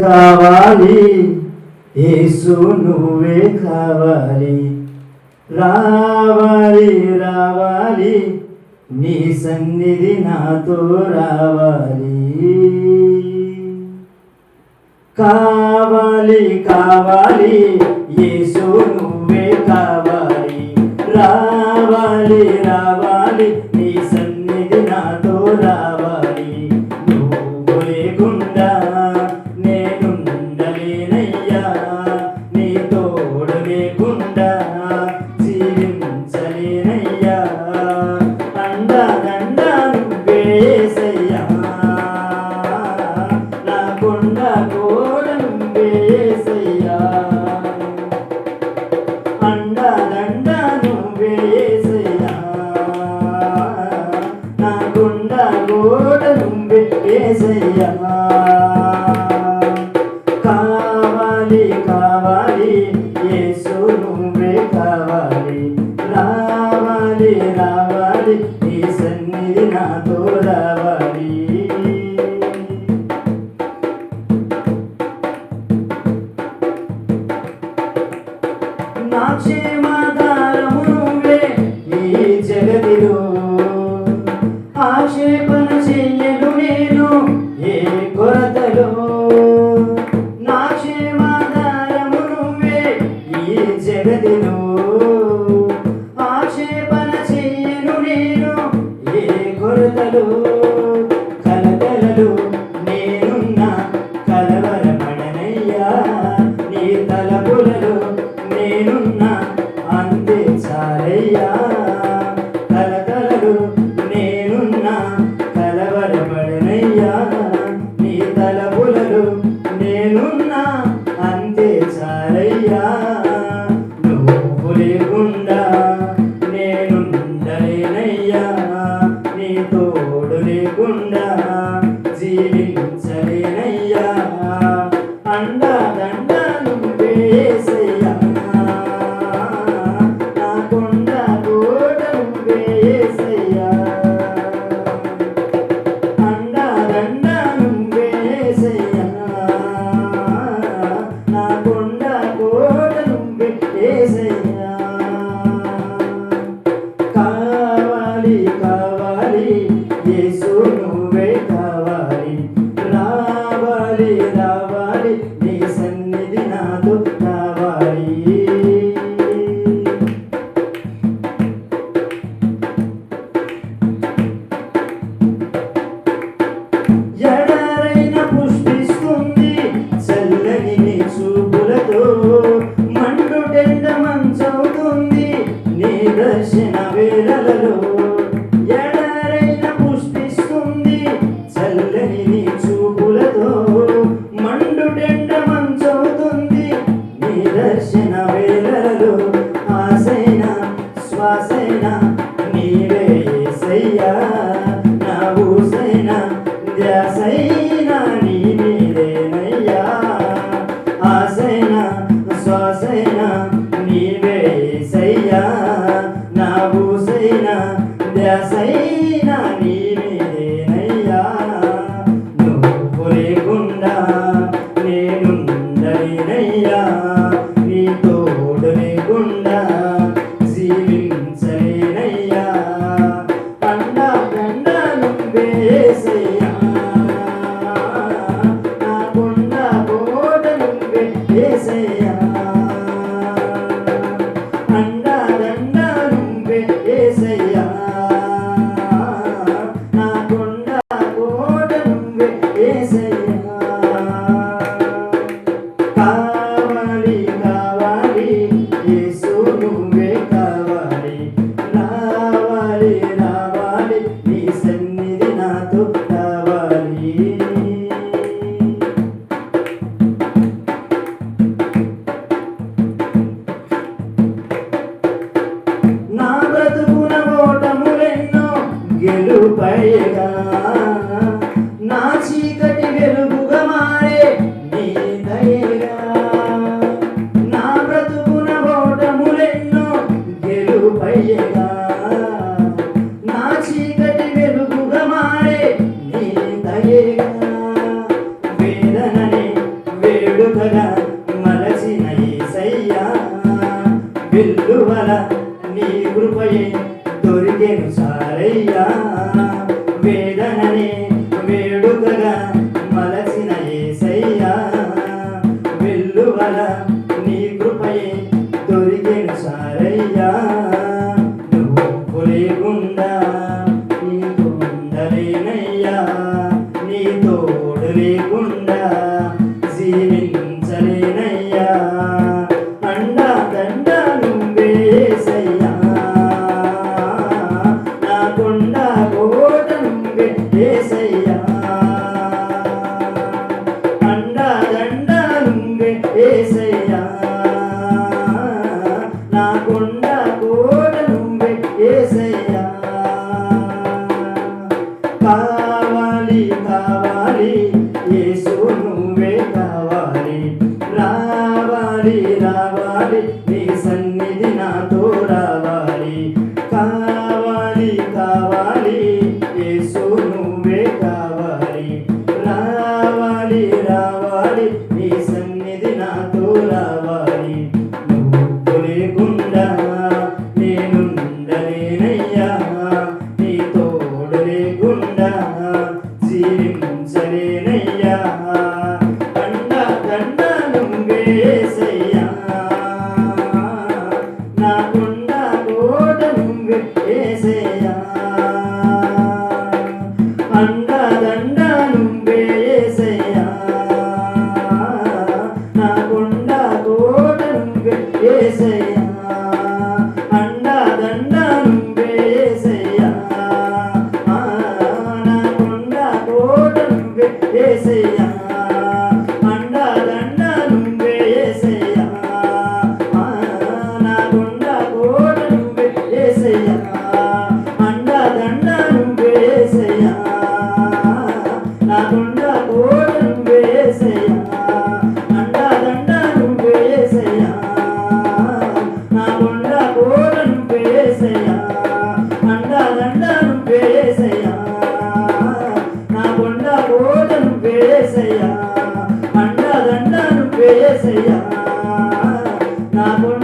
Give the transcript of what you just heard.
కావాలి యేసు నువ్వే కావాలి, రావాలి రావాలి నీ సన్నిధి నాతో రావాలి. కావాలి కావాలి యేసు నువ్వే కావాలి, రావాలి రావాలి నీ సన్నిధి నాతో రావాలి. నువ్వు లేకుండా నేనుండలేనయ్యా, నీ తోడు లేకుండా జీవించలేనయ్యా. అండా దండా నువ్వే యేసయ్యా, నా కొండ కోడ నువ్వే యేసయ్యా. అండా దండా నువ్వే యేసయ్యా, నా కొండ కోడ నువ్వే యేసయ్యా. కావాలి కావాలి యేసు నువ్వే కావాలి, రావాలి రావాలి నీ సన్నిధి నాతో రావాలి. నా క్షేమాధారము నువ్వే ఈ జగతిలో, ఆక్షేపణ చెయ్యను నేను ఏ కొరతలో. నా క్షేమాధారము నువ్వే ఈ జగతిలో, ఆక్షేపణ చెయ్యను నేను ఏ కొరతలో. కలతలలో నేనున్నా కలవరపడనయ్యా, నీ తలపులలో నేనున్నా అంతే చాలయ్యా. కలతలలో నేనున్నా కలవరపడనయ్యా, నీ తలపులలో నేనున్నా అంతే చాలయ్యా. నువ్వు లేకుండా నేనుండలేనయ్యా, నీ తోడు లేకుండా జీవించలేనయ్యా. అండా దండా నువ్వే యేసయ్యా, నా కొండ కోట నువ్వే యేసయ్యా. అండా దండా నువ్వే యేసయ్యా, నా కొండ కోట నువ్వే యేసయ్యా. కావాలి కావాలి యేసు నువ్వే కావాలి, రావాలి రావాలి నీ సన్నిధి నాతో రావాలి. ఎడారైన పుష్పిస్తుంది చల్లని నీ చూపులతో, మండుటెండ మంచవుతుంది నీ దర్శన వేళలలో. ఎడారైన పుష్పిస్తుంది చల్లని నీ చూపులతో, మండుటెండ వేడుకగా మలచిన యేసయ్యా వెల్లువల నీ కృపయే దొరికెను సారయ్యా వేదననే వేడుకగా మలచిన యేసయ్యా వెల్లువల నీ కృపయే దొరికెను సారయ్యా నువ్వు లేకుండా నీకు ఉండలేనయ్యా నీ తోడు లేకుండా జీవించలేనయ్యా అండా దండ నువ్వే యేసయ్యా నా కొండ కోట నువ్వే యేసయ్యా అండా దండ నువ్వే యేసయ్యా నా కొండ కోట నువ్వే యేసయ్యా కావాలి కావాలి యేసు నువ్వే కావాలి రావాలి రావాలి నీ సన్నిధి నాతో రావాలి కావాలి కావాలి యేసు నువ్వే కావాలి రావాలి రావాలి నీ సన్నిధి నాతో రావాలి నువ్వు లేకుండా నేనుండలేనయ్యా నీ తోడు లేకుండా జీవించలేనయ్యా అండ దండ నువ్వే యేసయ్యా నా కొండ కోట నువ్వే యేసయ్యా అండ దండ నువ్వే యేసయ్యా నా కొండ కోట నువ్వే యేసయ్యా అండ దండ నువ్వే యేసయ్యా నా కొండ కోట నువ్వే యేసయ్యా అండ దండ నువ్వే యేసయ్యా నా కొండ కోట నువ్వే యేసయ్యా అండ దండ నువ్వే యేసయ్యా నా కొండ కోట నువ్వే యేసయ్యా అండ దండ నువ్వే యేసయ్యా నా కొండ కోట నువ్వే యేసయ్యా అండ దండ నువ్వే యేసయ్యా నా కొండ కోట నువ్వే యేసయ్యా అండ దండ నువ్వే యేసయ్యా నా కొండ